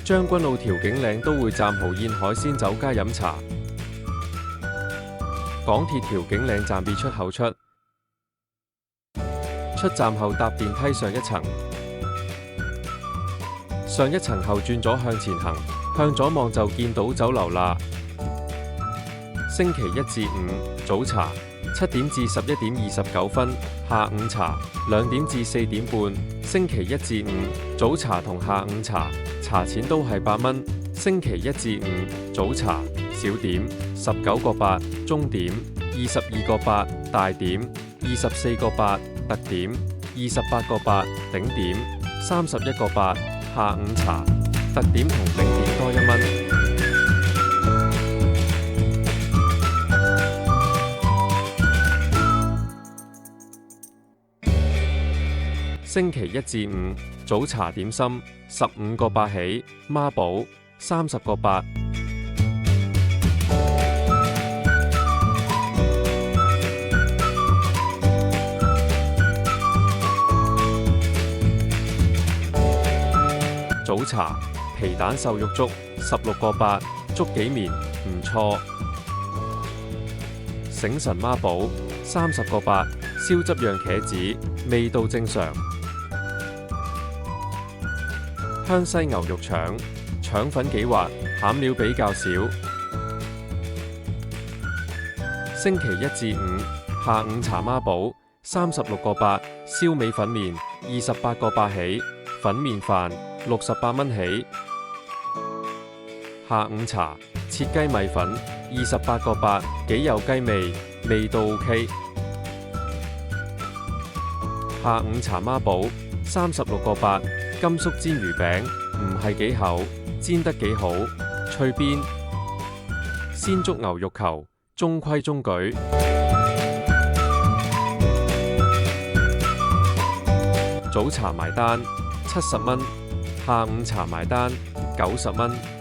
將軍澳調景嶺都會站豪宴海鮮酒家飲茶。港鐵調景嶺站 B 出口出站後搭電梯上一層，上一層後轉左向前行，向左望就見到酒樓啦。星期一至五早茶7點至11點29分，下午茶2點至4點半。星期一至五早茶同下午茶茶錢都係8蚊。星期一至五早茶小點19個8，中點22個8，大點24個8，特點28個8，頂點31個8。下午茶特點同頂點多1蚊。星期一至五早茶點心15個8起，孖寶30個8。早茶皮蛋瘦肉粥16個8，粥幾綿唔錯。醒神孖寶30個8，燒汁釀茄子味道正常。香西牛肉腸腸粉幾滑，餡料比較少。星期一至五下午茶孖寶36個8，燒味粉麵28個8起，粉麵飯68蚊起。下午茶切雞米粉28個8，幾有雞味，味道 OK。下午茶孖寶36個8，甘肅煎魚餅唔係幾厚，煎得幾好，脆邊。鮮竹牛肉球中規中矩。早茶埋單70蚊，下午茶埋單90蚊。